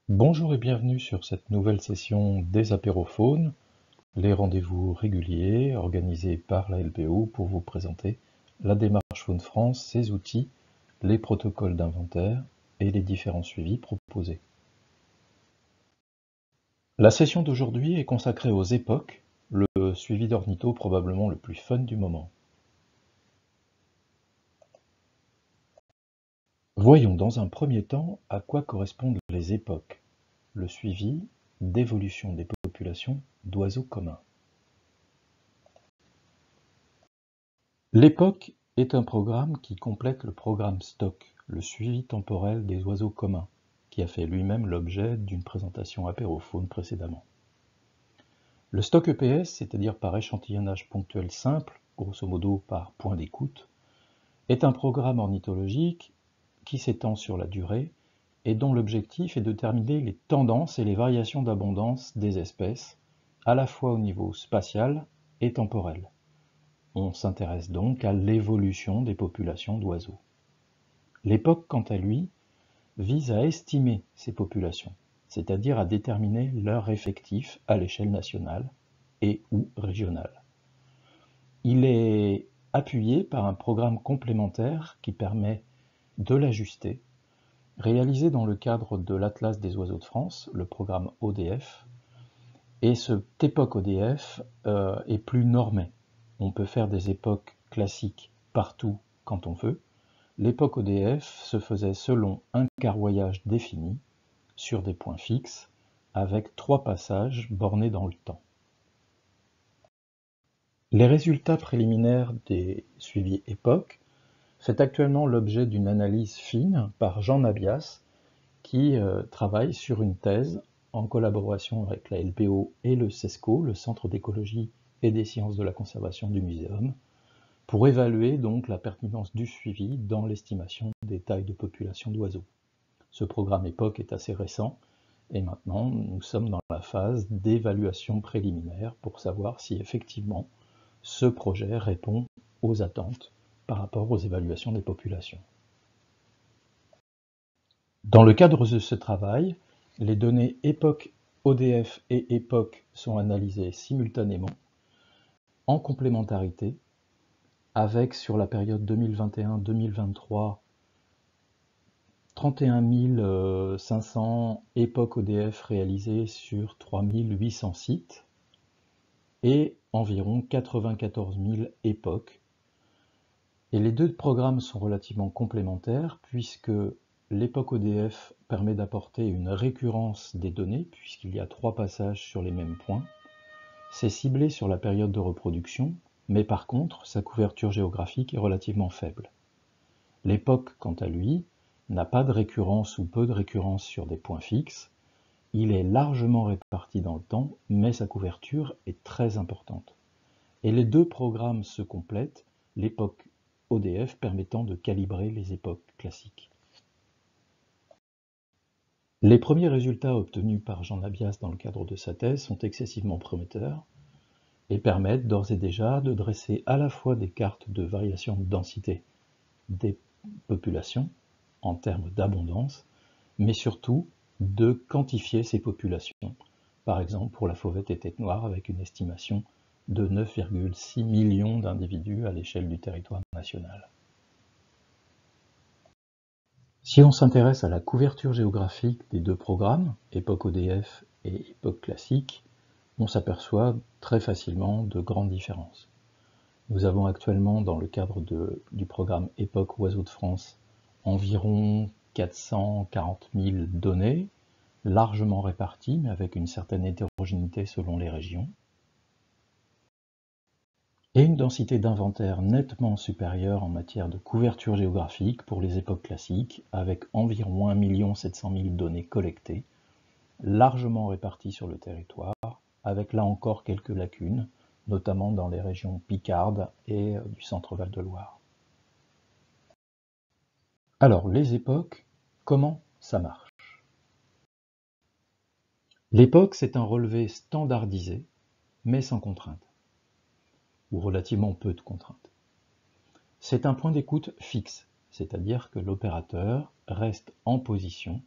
Bonjour et bienvenue sur cette nouvelle session des apérophones, les rendez-vous réguliers organisés par la LPO pour vous présenter la démarche Faune France, ses outils, les protocoles d'inventaire et les différents suivis proposés. La session d'aujourd'hui est consacrée aux époques, le suivi d'ornitho probablement le plus fun du moment. Voyons dans un premier temps à quoi correspondent les époques, le suivi d'évolution des populations d'oiseaux communs. L'époque est un programme qui complète le programme Stock, le suivi temporel des oiseaux communs, qui a fait lui-même l'objet d'une présentation apérophone précédemment. Le Stock EPS, c'est-à-dire par échantillonnage ponctuel simple, grosso modo par point d'écoute, est un programme ornithologique qui s'étend sur la durée et dont l'objectif est de déterminer les tendances et les variations d'abondance des espèces, à la fois au niveau spatial et temporel. On s'intéresse donc à l'évolution des populations d'oiseaux. L'époque, quant à lui, vise à estimer ces populations, c'est-à-dire à déterminer leur effectif à l'échelle nationale et ou régionale. Il est appuyé par un programme complémentaire qui permet de l'ajuster, réalisé dans le cadre de l'Atlas des oiseaux de France, le programme ODF, et cette époque ODF est plus normée. On peut faire des époques classiques partout quand on veut. L'époque ODF se faisait selon un quart voyage défini, sur des points fixes, avec 3 passages bornés dans le temps. Les résultats préliminaires des suivis époques fait actuellement l'objet d'une analyse fine par Jean Nabias, qui travaille sur une thèse en collaboration avec la LPO et le CESCO, le Centre d'écologie et des sciences de la conservation du Muséum, pour évaluer donc la pertinence du suivi dans l'estimation des tailles de population d'oiseaux. Ce programme EPOC est assez récent et maintenant nous sommes dans la phase d'évaluation préliminaire pour savoir si effectivement ce projet répond aux attentes par rapport aux évaluations des populations. Dans le cadre de ce travail, les données époque ODF et époque sont analysées simultanément, en complémentarité, avec sur la période 2021-2023 31 500 époques ODF réalisées sur 3800 sites et environ 94 000 époques. Et les deux programmes sont relativement complémentaires puisque l'époque ODF permet d'apporter une récurrence des données puisqu'il y a 3 passages sur les mêmes points. C'est ciblé sur la période de reproduction, mais par contre, sa couverture géographique est relativement faible. L'époque, quant à lui, n'a pas de récurrence ou peu de récurrence sur des points fixes. Il est largement réparti dans le temps, mais sa couverture est très importante. Et les deux programmes se complètent, l'époque ODF permettant de calibrer les époques classiques. Les premiers résultats obtenus par Jean Nabias dans le cadre de sa thèse sont excessivement prometteurs et permettent d'ores et déjà de dresser à la fois des cartes de variation de densité des populations en termes d'abondance, mais surtout de quantifier ces populations. Par exemple, pour la fauvette et tête noire, avec une estimation de 9,6 millions d'individus à l'échelle du territoire national. Si on s'intéresse à la couverture géographique des deux programmes, époque ODF et époque classique, on s'aperçoit très facilement de grandes différences. Nous avons actuellement, dans le cadre du programme Époque Oiseaux de France, environ 440 000 données, largement réparties, mais avec une certaine hétérogénéité selon les régions, et une densité d'inventaire nettement supérieure en matière de couverture géographique pour les époques classiques, avec environ 1 700 000 données collectées, largement réparties sur le territoire, avec là encore quelques lacunes, notamment dans les régions picardes et du centre Val-de-Loire. Alors, les époques, comment ça marche? L'époque, c'est un relevé standardisé, mais sans contrainte, ou relativement peu de contraintes. C'est un point d'écoute fixe, c'est-à-dire que l'opérateur reste en position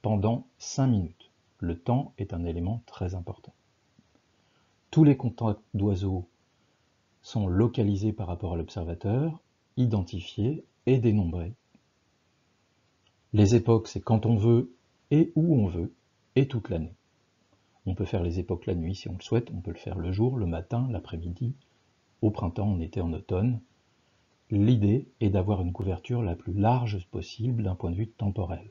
pendant 5 minutes. Le temps est un élément très important. Tous les contacts d'oiseaux sont localisés par rapport à l'observateur, identifiés et dénombrés. Les époques, c'est quand on veut et où on veut, et toute l'année. On peut faire les époques la nuit si on le souhaite, on peut le faire le jour, le matin, l'après-midi, au printemps, en été, en automne. L'idée est d'avoir une couverture la plus large possible d'un point de vue temporel.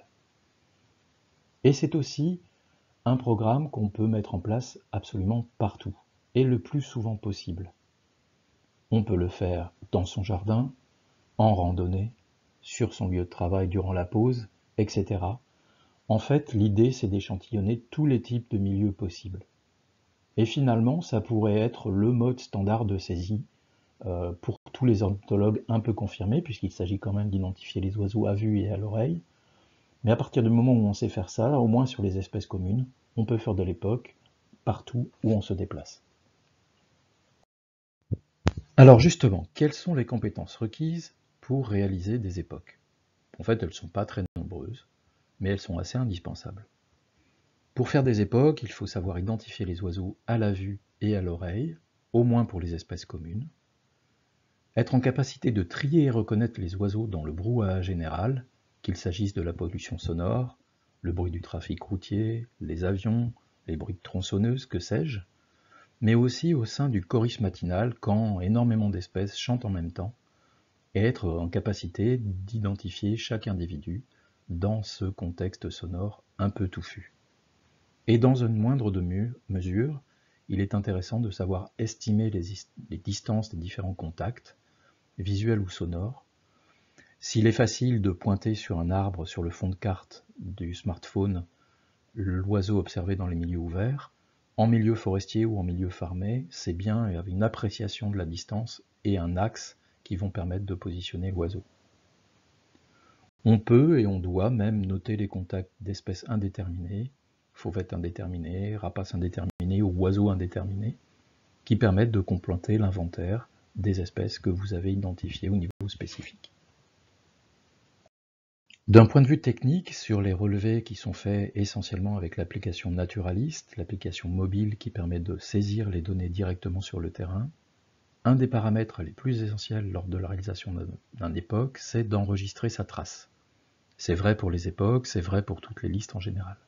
Et c'est aussi un programme qu'on peut mettre en place absolument partout, et le plus souvent possible. On peut le faire dans son jardin, en randonnée, sur son lieu de travail durant la pause, etc. En fait, l'idée, c'est d'échantillonner tous les types de milieux possibles. Et finalement, ça pourrait être le mode standard de saisie pour tous les ornithologues un peu confirmés, puisqu'il s'agit quand même d'identifier les oiseaux à vue et à l'oreille. Mais à partir du moment où on sait faire ça, au moins sur les espèces communes, on peut faire de l'époque partout où on se déplace. Alors justement, quelles sont les compétences requises pour réaliser des époques? En fait, elles ne sont pas très nombreuses, mais elles sont assez indispensables. Pour faire des époques, il faut savoir identifier les oiseaux à la vue et à l'oreille, au moins pour les espèces communes, être en capacité de trier et reconnaître les oiseaux dans le brouhaha général, qu'il s'agisse de la pollution sonore, le bruit du trafic routier, les avions, les bruits de tronçonneuses, que sais-je, mais aussi au sein du chorus matinal quand énormément d'espèces chantent en même temps, et être en capacité d'identifier chaque individu dans ce contexte sonore un peu touffu. Et dans une moindre mesure, il est intéressant de savoir estimer les distances des différents contacts, visuels ou sonores. S'il est facile de pointer sur un arbre sur le fond de carte du smartphone l'oiseau observé dans les milieux ouverts, en milieu forestier ou en milieu farmé, c'est bien une appréciation de la distance et un axe qui vont permettre de positionner l'oiseau. On peut et on doit même noter les contacts d'espèces indéterminées, fauvettes indéterminées, rapaces indéterminées ou oiseaux indéterminés, qui permettent de compléter l'inventaire des espèces que vous avez identifiées au niveau spécifique. D'un point de vue technique, sur les relevés qui sont faits essentiellement avec l'application naturaliste, l'application mobile qui permet de saisir les données directement sur le terrain, un des paramètres les plus essentiels lors de la réalisation d'un époque, c'est d'enregistrer sa trace. C'est vrai pour les époques, c'est vrai pour toutes les listes en général.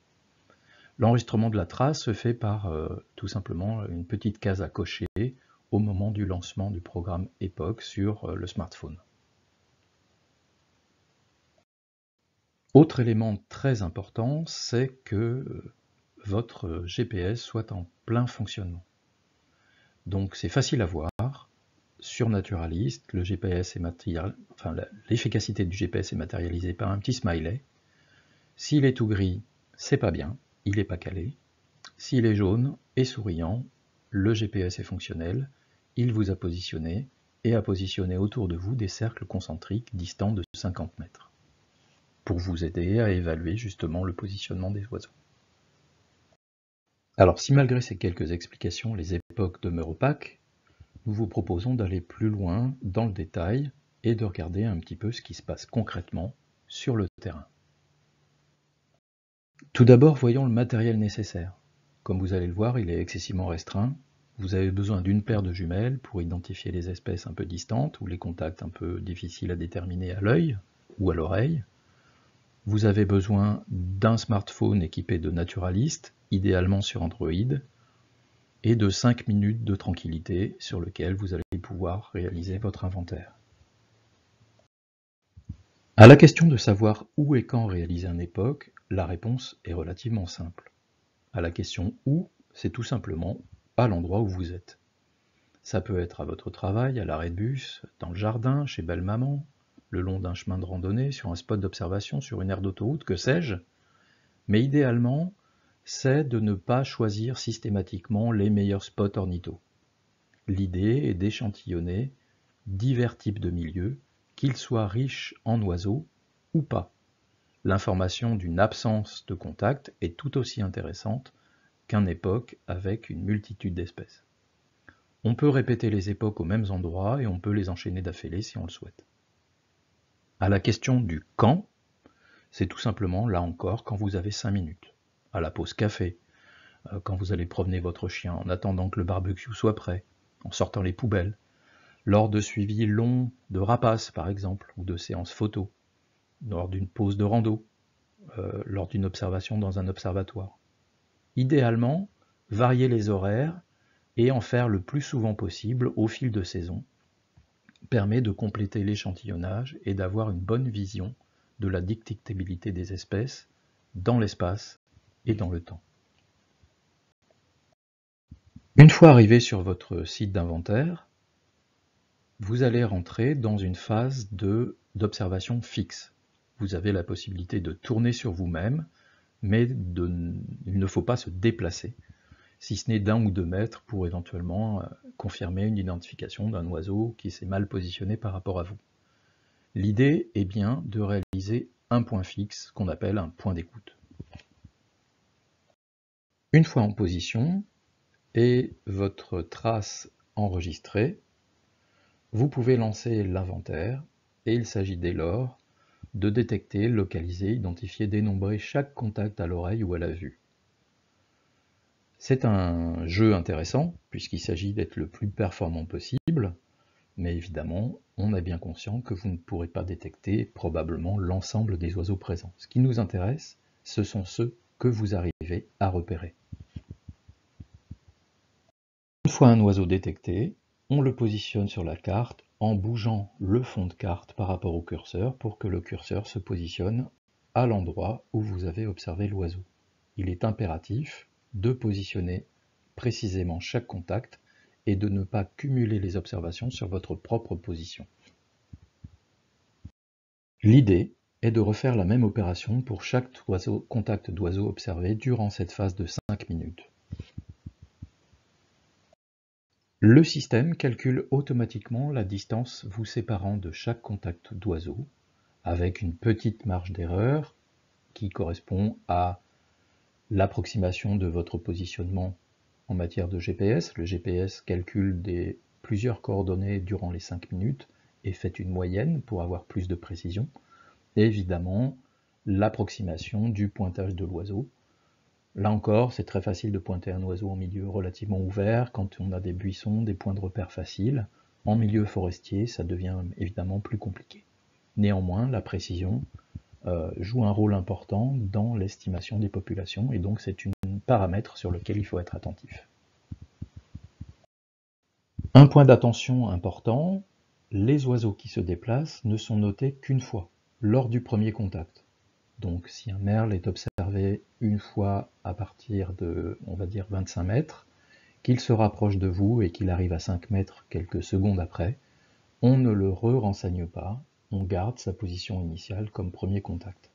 L'enregistrement de la trace se fait par tout simplement une petite case à cocher au moment du lancement du programme époque sur le smartphone. Autre élément très important, c'est que votre GPS soit en plein fonctionnement. Donc c'est facile à voir. Sur Naturalist, le GPS est l'efficacité du GPS est matérialisée par un petit smiley. S'il est tout gris, c'est pas bien, il n'est pas calé. S'il est jaune et souriant, le GPS est fonctionnel, il vous a positionné et a positionné autour de vous des cercles concentriques distants de 50 mètres pour vous aider à évaluer justement le positionnement des oiseaux. Alors si malgré ces quelques explications, les époques demeurent opaques, nous vous proposons d'aller plus loin dans le détail et de regarder un petit peu ce qui se passe concrètement sur le terrain. Tout d'abord, voyons le matériel nécessaire. Comme vous allez le voir, il est excessivement restreint. Vous avez besoin d'une paire de jumelles pour identifier les espèces un peu distantes ou les contacts un peu difficiles à déterminer à l'œil ou à l'oreille. Vous avez besoin d'un smartphone équipé de Naturalist, idéalement sur Android, et de 5 minutes de tranquillité sur lequel vous allez pouvoir réaliser votre inventaire. À la question de savoir où et quand réaliser une époque, la réponse est relativement simple. À la question où, c'est tout simplement à l'endroit où vous êtes. Ça peut être à votre travail, à l'arrêt de bus, dans le jardin, chez belle maman, le long d'un chemin de randonnée, sur un spot d'observation, sur une aire d'autoroute, que sais-je. Mais idéalement, c'est de ne pas choisir systématiquement les meilleurs spots ornithos. L'idée est d'échantillonner divers types de milieux, qu'ils soient riches en oiseaux ou pas. L'information d'une absence de contact est tout aussi intéressante qu'une époque avec une multitude d'espèces. On peut répéter les époques aux mêmes endroits et on peut les enchaîner d'affilée si on le souhaite. À la question du quand, C'est tout simplement, là encore, quand vous avez 5 minutes, à la pause café, quand vous allez promener votre chien, en attendant que le barbecue soit prêt, en sortant les poubelles, lors de suivis longs de rapaces par exemple, ou de séances photo, lors d'une pause de rando, lors d'une observation dans un observatoire. Idéalement, varier les horaires et en faire le plus souvent possible au fil de saison permet de compléter l'échantillonnage et d'avoir une bonne vision de la détectabilité des espèces dans l'espace et dans le temps. Une fois arrivé sur votre site d'inventaire, vous allez rentrer dans une phase d'observation fixe. Vous avez la possibilité de tourner sur vous-même, mais il ne faut pas se déplacer, si ce n'est d'1 ou 2 mètres pour éventuellement confirmer une identification d'un oiseau qui s'est mal positionné par rapport à vous. L'idée est bien de réaliser un point fixe qu'on appelle un point d'écoute. Une fois en position et votre trace enregistrée, vous pouvez lancer l'inventaire et il s'agit dès lors de détecter, localiser, identifier, dénombrer chaque contact à l'oreille ou à la vue. C'est un jeu intéressant puisqu'il s'agit d'être le plus performant possible, mais évidemment, on est bien conscient que vous ne pourrez pas détecter probablement l'ensemble des oiseaux présents. Ce qui nous intéresse, ce sont ceux que vous arrivez à repérer. Une fois un oiseau détecté, on le positionne sur la carte en bougeant le fond de carte par rapport au curseur pour que le curseur se positionne à l'endroit où vous avez observé l'oiseau. Il est impératif de positionner précisément chaque contact et de ne pas cumuler les observations sur votre propre position. L'idée est de refaire la même opération pour chaque contact d'oiseau observé durant cette phase de 5 minutes. Le système calcule automatiquement la distance vous séparant de chaque contact d'oiseau, avec une petite marge d'erreur qui correspond à l'approximation de votre positionnement en matière de GPS. Le GPS calcule plusieurs coordonnées durant les 5 minutes et fait une moyenne pour avoir plus de précision. Et évidemment, l'approximation du pointage de l'oiseau. Là encore, c'est très facile de pointer un oiseau en milieu relativement ouvert, quand on a des buissons, des points de repère faciles. En milieu forestier, ça devient évidemment plus compliqué. Néanmoins, la précision joue un rôle important dans l'estimation des populations, et donc c'est un paramètre sur lequel il faut être attentif. Un point d'attention important, les oiseaux qui se déplacent ne sont notés qu'une fois, lors du premier contact. Donc si un merle est observé une fois à partir de, on va dire, 25 mètres, qu'il se rapproche de vous et qu'il arrive à 5 mètres quelques secondes après, on ne le renseigne pas, on garde sa position initiale comme premier contact.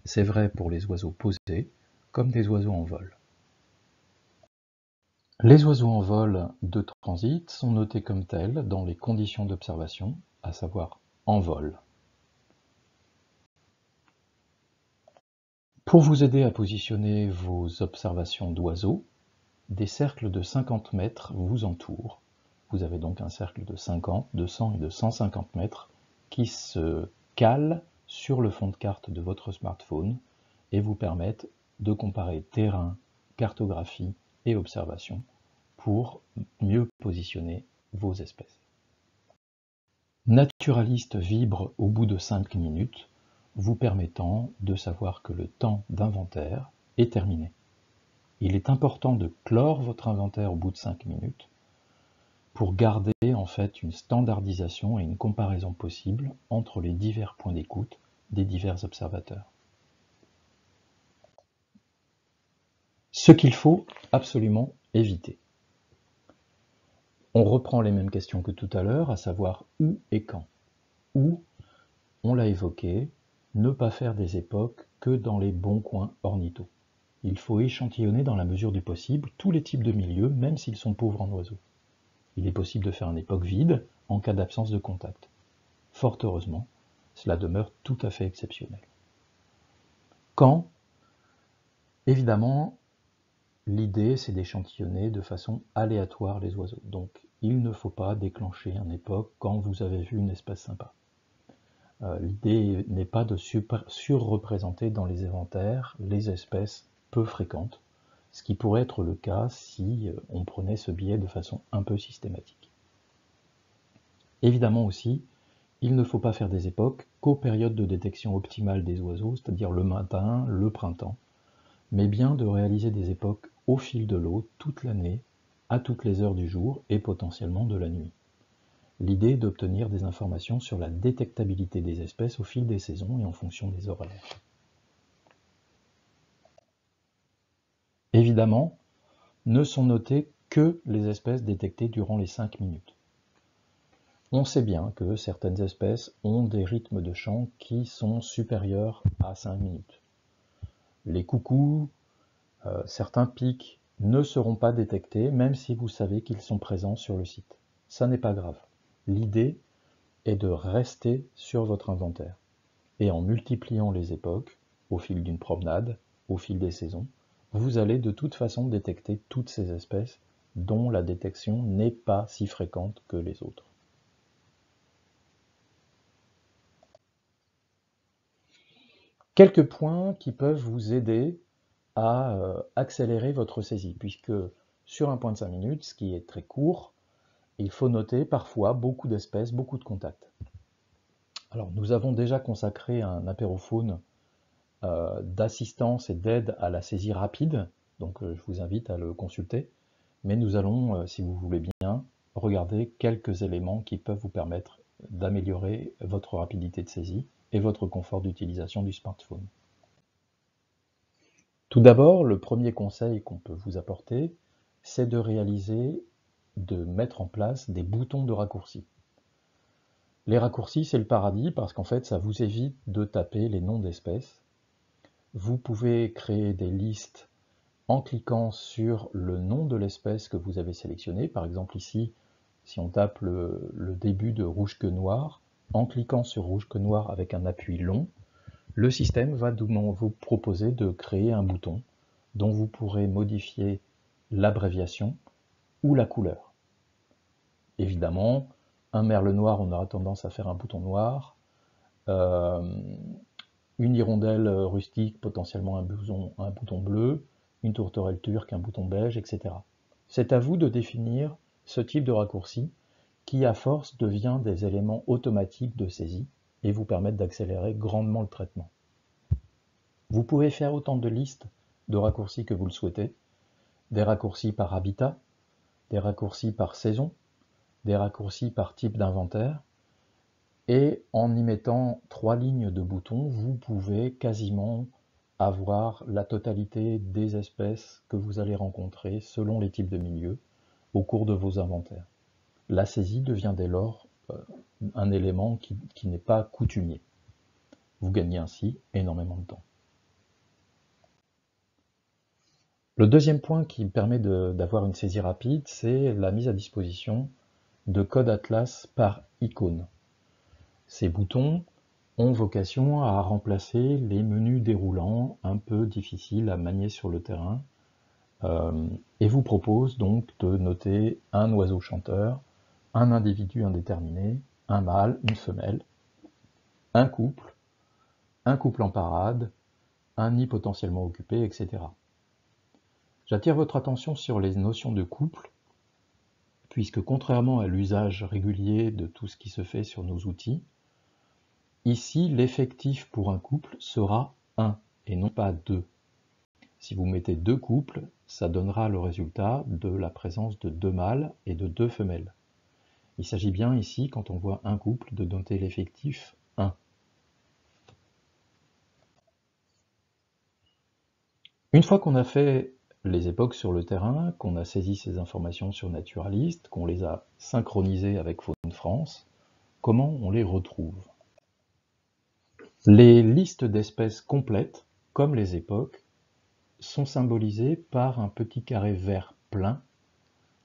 C'est vrai pour les oiseaux posés comme des oiseaux en vol. Les oiseaux en vol de transit sont notés comme tels dans les conditions d'observation, à savoir en vol. Pour vous aider à positionner vos observations d'oiseaux, des cercles de 50 mètres vous entourent. Vous avez donc un cercle de 50, de 100 et de 150 mètres qui se calent sur le fond de carte de votre smartphone et vous permettent de comparer terrain, cartographie et observation pour mieux positionner vos espèces. Naturaliste vibre au bout de 5 minutes, vous permettant de savoir que le temps d'inventaire est terminé. Il est important de clore votre inventaire au bout de 5 minutes pour garder en fait une standardisation et une comparaison possible entre les divers points d'écoute des divers observateurs. Ce qu'il faut absolument éviter. On reprend les mêmes questions que tout à l'heure, à savoir où et quand. Où, on l'a évoqué, ne pas faire des époques que dans les bons coins ornithos. Il faut échantillonner dans la mesure du possible tous les types de milieux, même s'ils sont pauvres en oiseaux. Il est possible de faire une époque vide en cas d'absence de contact. Fort heureusement, cela demeure tout à fait exceptionnel. Quand, évidemment, l'idée c'est d'échantillonner de façon aléatoire les oiseaux. Donc il ne faut pas déclencher une époque quand vous avez vu une espèce sympa. L'idée n'est pas de surreprésenter dans les inventaires les espèces peu fréquentes, ce qui pourrait être le cas si on prenait ce biais de façon un peu systématique. Évidemment aussi, il ne faut pas faire des époques qu'aux périodes de détection optimale des oiseaux, c'est-à-dire le matin, le printemps, mais bien de réaliser des époques au fil de l'eau, toute l'année, à toutes les heures du jour et potentiellement de la nuit. L'idée est d'obtenir des informations sur la détectabilité des espèces au fil des saisons et en fonction des horaires. Évidemment, ne sont notées que les espèces détectées durant les 5 minutes. On sait bien que certaines espèces ont des rythmes de chant qui sont supérieurs à 5 minutes. Les coucous, certains pics ne seront pas détectés même si vous savez qu'ils sont présents sur le site. Ça n'est pas grave. L'idée est de rester sur votre inventaire. Et en multipliant les époques, au fil d'une promenade, au fil des saisons, vous allez de toute façon détecter toutes ces espèces dont la détection n'est pas si fréquente que les autres. Quelques points qui peuvent vous aider à accélérer votre saisie, puisque sur un point de 5 minutes, ce qui est très court, il faut noter parfois beaucoup d'espèces, beaucoup de contacts. Alors nous avons déjà consacré un apérophone d'assistance et d'aide à la saisie rapide, donc je vous invite à le consulter, mais nous allons, si vous voulez bien, regarder quelques éléments qui peuvent vous permettre d'améliorer votre rapidité de saisie et votre confort d'utilisation du smartphone. Tout d'abord, le premier conseil qu'on peut vous apporter, c'est de mettre en place des boutons de raccourci. Les raccourcis, c'est le paradis parce qu'en fait, ça vous évite de taper les noms d'espèces. Vous pouvez créer des listes en cliquant sur le nom de l'espèce que vous avez sélectionnée. Par exemple ici, si on tape le début de rouge-queue noire, en cliquant sur rouge-queue noire avec un appui long, le système va vous proposer de créer un bouton dont vous pourrez modifier l'abréviation ou la couleur. Évidemment, un merle noir, on aura tendance à faire un bouton noir. Une hirondelle rustique, potentiellement un bouton bleu. Une tourterelle turque, un bouton beige, etc. C'est à vous de définir ce type de raccourci qui, à force, devient des éléments automatiques de saisie et vous permettent d'accélérer grandement le traitement. Vous pouvez faire autant de listes de raccourcis que vous le souhaitez, des raccourcis par habitat, des raccourcis par saison, des raccourcis par type d'inventaire, et en y mettant 3 lignes de boutons, vous pouvez quasiment avoir la totalité des espèces que vous allez rencontrer selon les types de milieux au cours de vos inventaires. La saisie devient dès lors un élément qui n'est pas coutumier. Vous gagnez ainsi énormément de temps. Le deuxième point qui permet d'avoir une saisie rapide, c'est la mise à disposition de codes Atlas par icône. Ces boutons ont vocation à remplacer les menus déroulants un peu difficiles à manier sur le terrain et vous proposent donc de noter un oiseau chanteur, un individu indéterminé, un mâle, une femelle, un couple en parade, un nid potentiellement occupé, etc. J'attire votre attention sur les notions de couple, puisque contrairement à l'usage régulier de tout ce qui se fait sur nos outils, ici l'effectif pour un couple sera 1 et non pas 2. Si vous mettez 2 couples, ça donnera le résultat de la présence de 2 mâles et de 2 femelles. Il s'agit bien ici, quand on voit un couple, de noter l'effectif 1. Une fois qu'on a fait les époques sur le terrain, qu'on a saisi ces informations sur Naturalist, qu'on les a synchronisées avec Faune France, comment on les retrouve? Les listes d'espèces complètes, comme les époques, sont symbolisées par un petit carré vert plein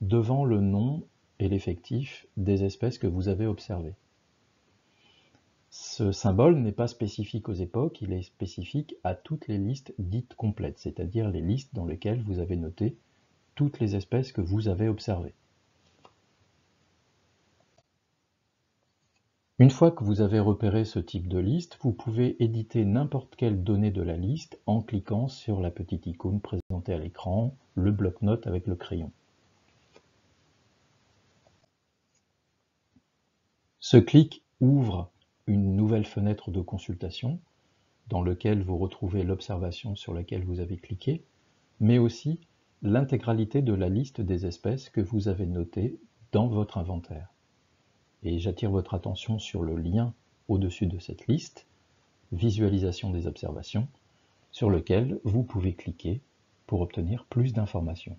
devant le nom et l'effectif des espèces que vous avez observées. Ce symbole n'est pas spécifique aux époques, il est spécifique à toutes les listes dites complètes, c'est-à-dire les listes dans lesquelles vous avez noté toutes les espèces que vous avez observées. Une fois que vous avez repéré ce type de liste, vous pouvez éditer n'importe quelle donnée de la liste en cliquant sur la petite icône présentée à l'écran, le bloc-notes avec le crayon. Ce clic ouvre une nouvelle fenêtre de consultation dans laquelle vous retrouvez l'observation sur laquelle vous avez cliqué, mais aussi l'intégralité de la liste des espèces que vous avez notées dans votre inventaire. Et j'attire votre attention sur le lien au-dessus de cette liste, visualisation des observations, sur lequel vous pouvez cliquer pour obtenir plus d'informations.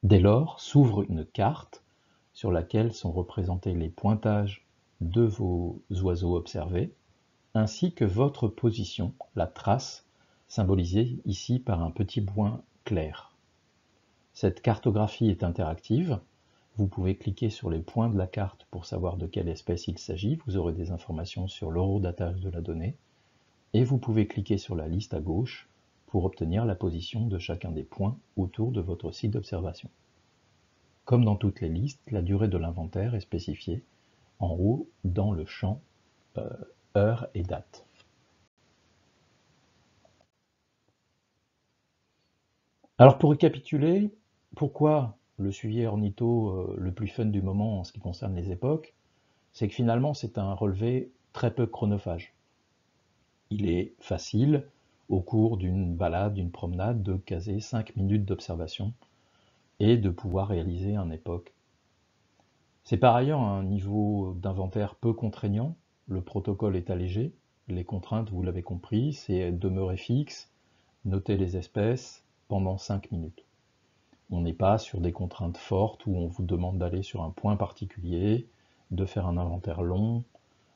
Dès lors, s'ouvre une carte sur laquelle sont représentés les pointages de vos oiseaux observés, ainsi que votre position, la trace, symbolisée ici par un petit point clair. Cette cartographie est interactive. Vous pouvez cliquer sur les points de la carte pour savoir de quelle espèce il s'agit. Vous aurez des informations sur l'horodatage de la donnée. Et vous pouvez cliquer sur la liste à gauche pour obtenir la position de chacun des points autour de votre site d'observation. Comme dans toutes les listes, la durée de l'inventaire est spécifiée en haut dans le champ heure et date. Alors pour récapituler, pourquoi le suivi ornitho le plus fun du moment en ce qui concerne les époques, c'est que finalement c'est un relevé très peu chronophage. Il est facile, au cours d'une balade, d'une promenade, de caser 5 minutes d'observation et de pouvoir réaliser un époque. C'est par ailleurs un niveau d'inventaire peu contraignant, le protocole est allégé, les contraintes, vous l'avez compris, c'est demeurer fixe, noter les espèces pendant 5 minutes. On n'est pas sur des contraintes fortes où on vous demande d'aller sur un point particulier, de faire un inventaire long,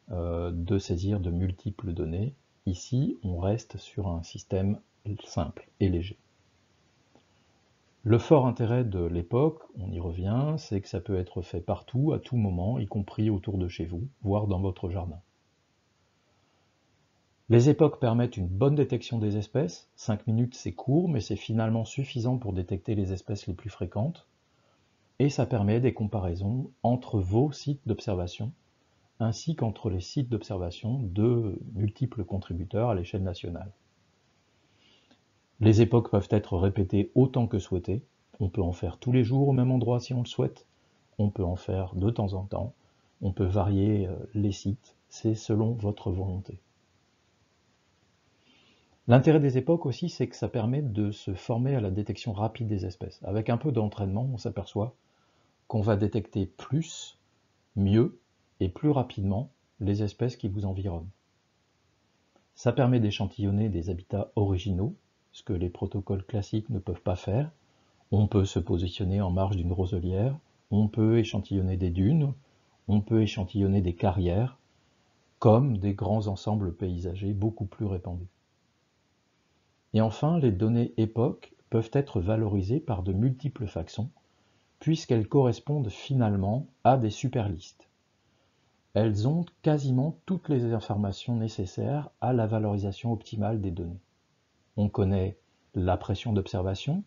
de saisir de multiples données. Ici, on reste sur un système simple et léger. Le fort intérêt de l'époque, on y revient, c'est que ça peut être fait partout, à tout moment, y compris autour de chez vous, voire dans votre jardin. Les époques permettent une bonne détection des espèces. 5 minutes, c'est court, mais c'est finalement suffisant pour détecter les espèces les plus fréquentes. Et ça permet des comparaisons entre vos sites d'observation, ainsi qu'entre les sites d'observation de multiples contributeurs à l'échelle nationale. Les époques peuvent être répétées autant que souhaité. On peut en faire tous les jours au même endroit si on le souhaite. On peut en faire de temps en temps. On peut varier les sites. C'est selon votre volonté. L'intérêt des époques aussi, c'est que ça permet de se former à la détection rapide des espèces. Avec un peu d'entraînement, on s'aperçoit qu'on va détecter plus, mieux et plus rapidement les espèces qui vous environnent. Ça permet d'échantillonner des habitats originaux, ce que les protocoles classiques ne peuvent pas faire. On peut se positionner en marge d'une roselière, on peut échantillonner des dunes, on peut échantillonner des carrières, comme des grands ensembles paysagers beaucoup plus répandus. Et enfin, les données époques peuvent être valorisées par de multiples façons, puisqu'elles correspondent finalement à des superlistes. Elles ont quasiment toutes les informations nécessaires à la valorisation optimale des données. On connaît la pression d'observation,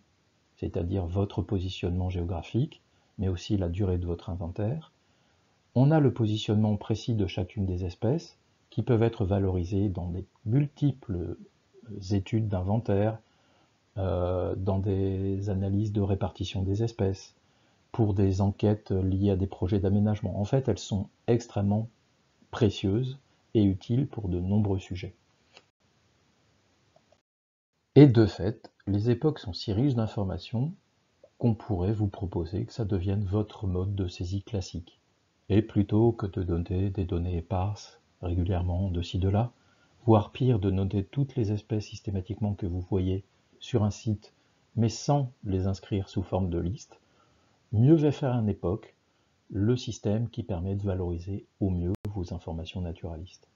c'est-à-dire votre positionnement géographique, mais aussi la durée de votre inventaire. On a le positionnement précis de chacune des espèces, qui peuvent être valorisées dans des multiples études d'inventaire, dans des analyses de répartition des espèces, pour des enquêtes liées à des projets d'aménagement. En fait, elles sont extrêmement précieuses et utiles pour de nombreux sujets. Et de fait, les époques sont si riches d'informations qu'on pourrait vous proposer que ça devienne votre mode de saisie classique. Et plutôt que de donner des données éparses régulièrement de ci de là, voire pire de noter toutes les espèces systématiquement que vous voyez sur un site, mais sans les inscrire sous forme de liste, mieux va faire une époque, le système qui permet de valoriser au mieux vos informations naturalistes.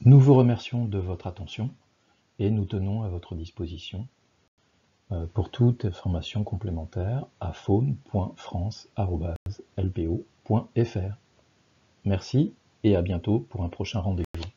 Nous vous remercions de votre attention et nous tenons à votre disposition pour toute information complémentaire à faune.france@lpo.fr. Merci et à bientôt pour un prochain rendez-vous.